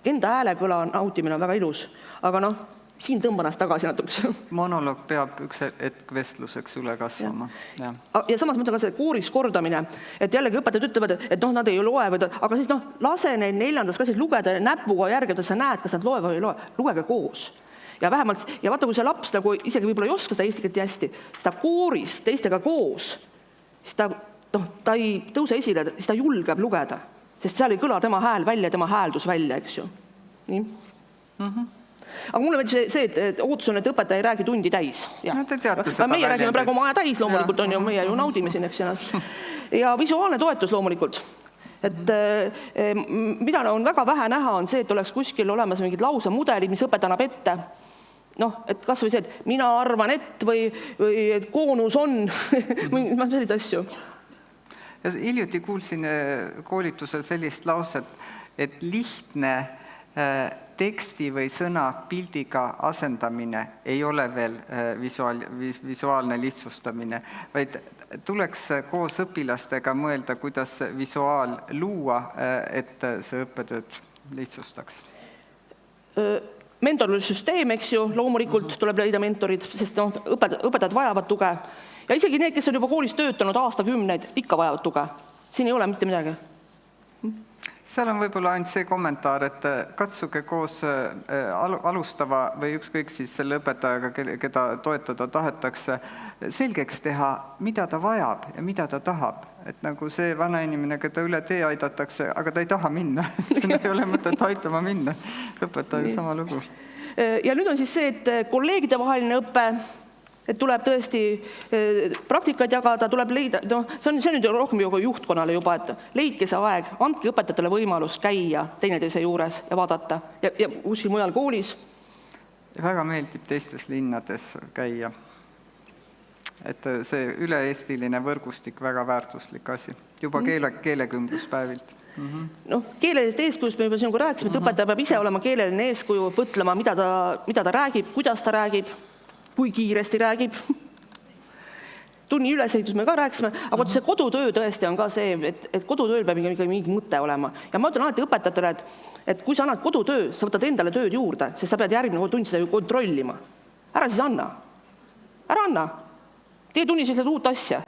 enda häälekõla nautimine on väga ilus, aga siin tõmba ennast tagasi natuke. Monoloog peab üks hetk vestluseks üle kasvama. Ja samas mõtlen ka see kooris kordamine, et jällegi õpetajad ütlevad, et nad ei loe, aga siis lase neil 4. klassis lugeda näpuga järgi, et sa näed, kas nad loevad või ei loe, lugege koos. Ja vähemalt, ja vaata, kui see laps nagu isegi võib-olla ei oska seda eesti keelt hästi, siis ta kooris teistega koos, siis ta ei tõuse esile, siis ta julgeb lugeda, sest seal ei kõla tema hääl välja, tema hääldus välja, eks ju. Nii? Aga mulle meeldib see, et ootus on, et õpetaja ei räägi tundi täis. Meie räägime praegu oma aja täis loomulikult, on ju, meie ju naudime siin, eks ennast. Ja visuaalne toetus loomulikult. Et mida on väga vähe näha, on see, et oleks kuskil olemas mingid lausemudelid, mis õpetaja annab ette. Et kas või see, et mina arvan, et või et koonus on, sellised asju. Hiljuti kuulsin koolitusel sellist lauset, et lihtne teksti või sõna pildiga asendamine ei ole veel visuaalne lihtsustamine, vaid tuleks koos õpilastega mõelda, kuidas visuaal luua, et see õppetööd lihtsustaks. Mentorlussüsteem, eks ju, loomulikult tuleb leida mentorid, sest õpetajad vajavad tuge. Ja isegi need, kes on juba koolis töötanud aastakümneid, ikka vajavad tuge. Siin ei ole mitte midagi. Seal on võib-olla ainult see kommentaar, et katsuge koos alustava või ükskõik siis selle õpetajaga, keda toetada tahetakse, selgeks teha, mida ta vajab ja mida ta tahab. Et nagu see vana inimene, keda üle tee aidatakse, aga ta ei taha minna. Siin ei ole mõtet aitama minna. Õpetaja sama lugu. Ja nüüd on siis see, et kolleegide vaheline õppe, et tuleb tõesti praktikaid jagada, tuleb leida, see on nüüd rohkem juhtkonnale juba, et leidke see aeg, andke õpetajatele võimalus käia teineteise juures ja vaadata ja kuskil mujal koolis. Väga meeldib teistes linnades käia. et see üle-eestiline võrgustik väga väärtuslik asi, juba keelekümbluspäevilt. Noh, keelelisest eeskujust me juba sinuga rääkisime, et õpetaja peab ise olema keeleline eeskuju, mõtlema, mida ta räägib, kuidas ta räägib, kui kiiresti räägib. Tunni ülesehitus me ka rääkisime, aga see kodutöö tõesti on ka see, et kodutööl peab ikka mingi mõte olema. Ja ma ütlen alati õpetajatele, et kui sa annad kodutöö, sa võtad endale tööd juurde, sest sa pead järgmine tund seda ju kontrollima. Ära siis anna. Ära anna. Tee tunnis lihtsalt uut asja.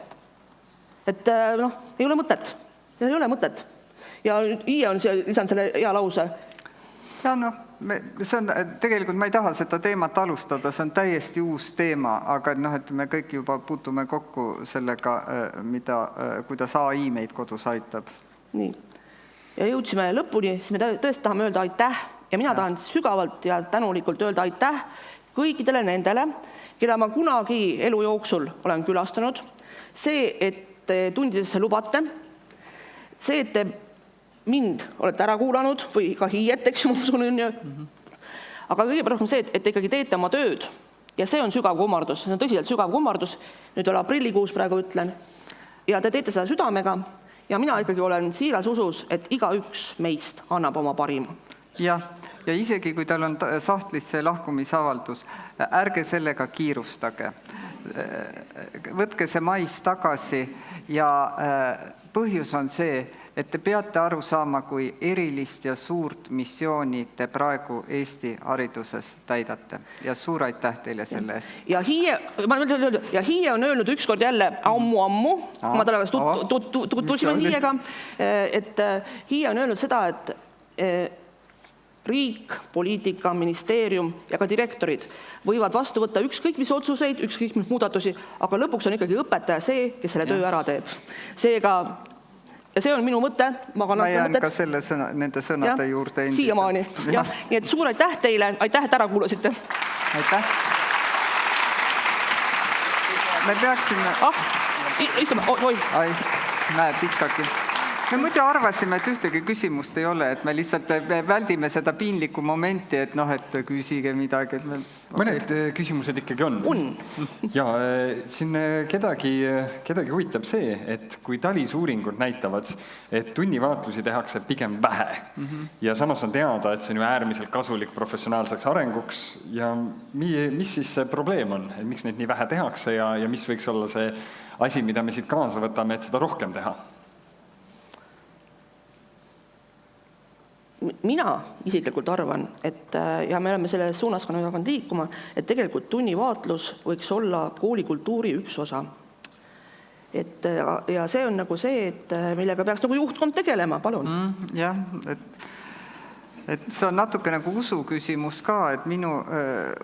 Et ei ole mõtet. Ei ole mõtet. Ja Hiie on lisan selle hea lause. Ja see on, tegelikult ma ei taha seda teemat alustada, see on täiesti uus teema, aga et me kõik juba puutume kokku sellega, kuidas AI meid kodus aitab. Nii. Ja jõudsime lõpuni, siis me tõesti tahame öelda aitäh ja mina tahan sügavalt ja tänulikult öelda aitäh kõikidele nendele, keda ma kunagi elu jooksul olen külastanud. See, et te tundidesse lubate, see, et te mind olete ära kuulanud või ka Hiiet, eks ma usun, on ju. Aga kõigepealt rohkem see, et te ikkagi teete oma tööd ja see on sügav kummardus, see on tõsiselt sügav kummardus, nüüd ole aprillikuus praegu ütlen, ja te teete seda südamega ja mina ikkagi olen siiras usus, et igaüks meist annab oma parima. Ja isegi kui tal on sahtlis see lahkumisavaldus, ärge sellega kiirustage. Võtke see mais tagasi ja põhjus on see, et te peate aru saama, kui erilist ja suurt missiooni te praegu Eesti hariduses täidate. Ja suur aitäh teile selle eest. Ja Hiie on öelnud ükskord jälle ammu, ma talle tutvusin Hiiega, et Hiie on öelnud seda, et riik, poliitika, ministeerium ja ka direktorid võivad vastu võtta ükskõik mis otsuseid, ükskõik mis muudatusi, aga lõpuks on ikkagi õpetaja see, kes selle töö ära teeb. Ja see on minu mõte. Ma jään ka nende sõnade juurde endiselt. Siiamaani. Nii et suur aitäh teile, aitäh, et ära kuulasite. Aitäh. Me peaksime... Istume, oi. Näed ikkagi. Me muidu arvasime, et ühtegi küsimust ei ole, et me lihtsalt väldime seda piinlikku momenti, et küsige midagi. Mõned küsimused ikkagi on. Ja siin kedagi huvitab see, et kui talisuuringud näitavad, et tunnivaatlusi tehakse pigem vähe ja samas on teada, et see on ju äärmiselt kasulik professionaalseks arenguks ja mis siis see probleem on, et miks neid nii vähe tehakse ja mis võiks olla see asi, mida me siit kaasa võtame, et seda rohkem teha? Mina isiklikult arvan, ja me oleme selle suunas ka hakanud liikuma, et tegelikult tunnivaatlus võiks olla koolikultuuri üks osa. Ja see on nagu see, et millega peaks nagu juhtkond tegelema, palun. Jah, et see on natuke nagu usu küsimus ka, et minu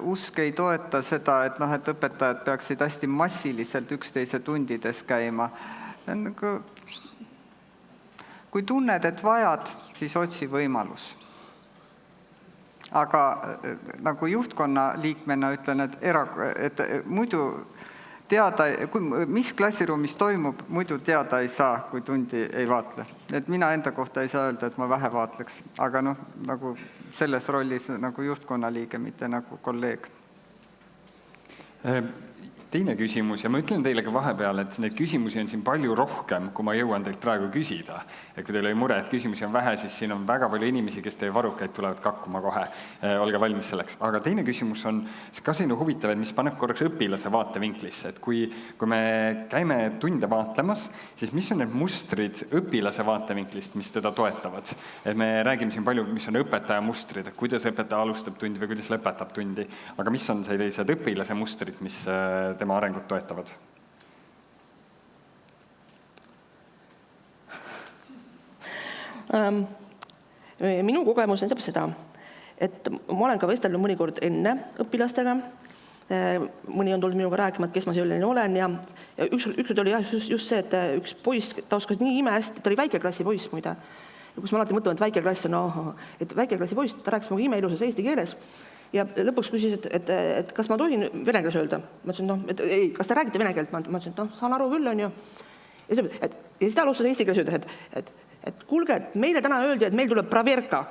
usk ei toeta seda, et õpetajad peaksid hästi massiliselt üksteise tundides käima. Kui tunned, et vajad, siis otsi võimalus. Aga nagu juhtkonna liikmena ütlen, et muidu teada, mis klassiruumis toimub, muidu teada ei saa, kui tundi ei vaatle. Et mina enda kohta ei saa öelda, et ma vähe vaatleks, aga nagu selles rollis nagu juhtkonna liige, mitte nagu kolleeg. Teine küsimus, ja ma ütlen teile ka vahepeal, et neid küsimusi on siin palju rohkem, kui ma jõuan teilt praegu küsida. Ja kui teil oli mure, et küsimusi on vähe, siis siin on väga palju inimesi, kes teie varukaid tulevad kakkuma kohe. Olge valmis selleks. Aga teine küsimus on ka selline huvitav, et mis paneb korraks õpilase vaatevinklisse. Et kui me käime tunde vaatlemas, siis mis on need mustrid õpilase vaatevinklist, mis teda toetavad? Et me räägime siin palju, mis on õpetaja mustrid, et kuidas õpetaja alustab tundi või kuidas lõpetab tundi. Aga mis on sellised õpilase mustrid, mis tema arengut toetavad? Minu kogemus näitab seda, et ma olen ka vestelnud mõnikord enne õpilastega. Mõni on tulnud minuga rääkima, et kes ma selline olen ja ükskord oli just see, et üks poiss, ta oskas nii imehästi, ta oli väikeklassi poiss muide, kus ma alati mõtlen, et väikeklass on, et väikeklassi poiss, ta rääkis minuga imeilusas eesti keeles. Ja lõpuks küsis, et kas ma tohin vene keeles öelda? Ma ütlesin, et ei, kas te räägite vene keelt? Ma ütlesin, et saan aru küll, on ju. Ja siis ta alustas eesti keeles öelda, et kuulge, et meile täna öeldi, et meil tuleb praverka.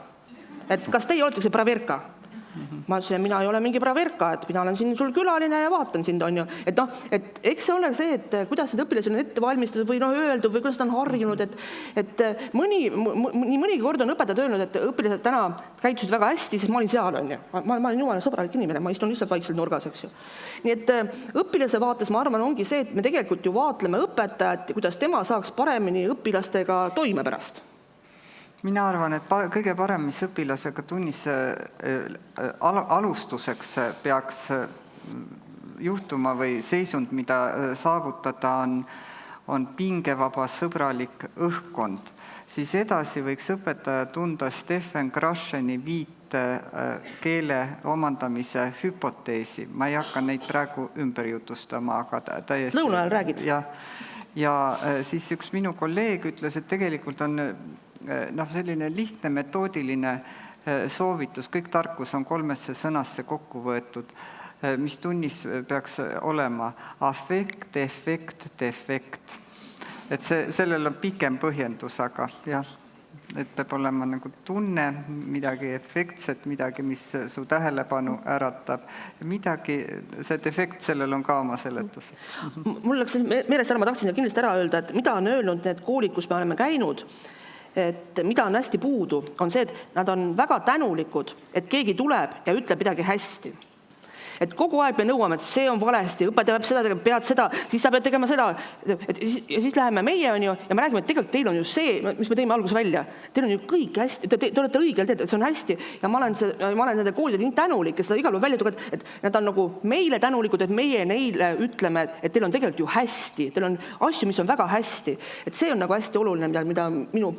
Et kas teie olete see praverka? Ma ütlesin, mina ei ole mingi braverka, et mina olen siin sul külaline ja vaatan sind, on ju. Et noh, et eks see ole see, et kuidas need õpilased on ette valmistatud või öeldud või kuidas ta on harjunud, et nii mõnigi kord on õpetajad öelnud, et õpilased täna käitusid väga hästi, sest ma olin seal, on ju. Ma olin jumala sõbralik inimene, ma istun lihtsalt vaikselt nurgas, eks ju. Nii et õpilase vaates, ma arvan, ongi see, et me tegelikult ju vaatleme õpetajat, kuidas tema saaks paremini õpilastega toime pärast. Mina arvan, et kõige parem, mis õpilasega tunnis alustuseks peaks juhtuma või seisund, mida saavutada, on pingevaba sõbralik õhkkond. Siis edasi võiks õpetaja tunda Stephen Krasheni viite keele omandamise hüpoteesi. Ma ei hakka neid praegu ümber jutustama, aga täiesti... Lõuna ajal räägid. Ja siis üks minu kolleeg ütles, et tegelikult on selline lihtne metoodiline soovitus, kõik tarkus on 3 sõnasse kokku võetud, mis tunnis peaks olema afekt, efekt, defekt. Et sellel on pikem põhjendus, aga jah, et peab olema nagu tunne, midagi efektset, midagi, mis su tähelepanu äratab. Midagi, see defekt, sellel on ka oma seletus. Mul läks meelest ära, ma tahtsin kindlasti ära öelda, et mida on öelnud need koolid, kus me oleme käinud, et mida on hästi puudu, on see, et nad on väga tänulikud, et keegi tuleb ja ütleb midagi hästi. Et kogu aeg me nõuame, et see on valesti, õpetaja peab seda tegema, pead seda, siis sa pead tegema seda. Ja siis läheme meie, on ju, ja me räägime, et tegelikult teil on ju see, mis me teeme alguses välja, teil on ju kõik hästi, te olete õigel teed, et see on hästi. Ja ma olen nende koolidele nii tänulik, ja seda igal pool välja tugev, et nad on nagu meile tänulikud, et meie neile ütleme, et teil on tegelikult ju hästi, teil on asju, mis on väga hästi. Et see on nagu hästi oluline, mida minu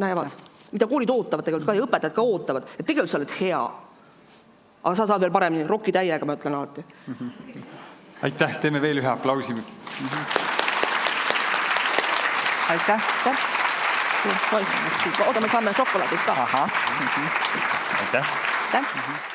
näevad, mida koolid ootavad tegelikult ka ja õpetajad ka ootavad, et tegelikult sa oled hea. Aga sa saad veel paremini, roki täiega, ma ütlen alati. Aitäh, teeme veel ühe aplausi. Aitäh. Oota, me saame šokolaadid ka. Aha. Aitäh. Aitäh.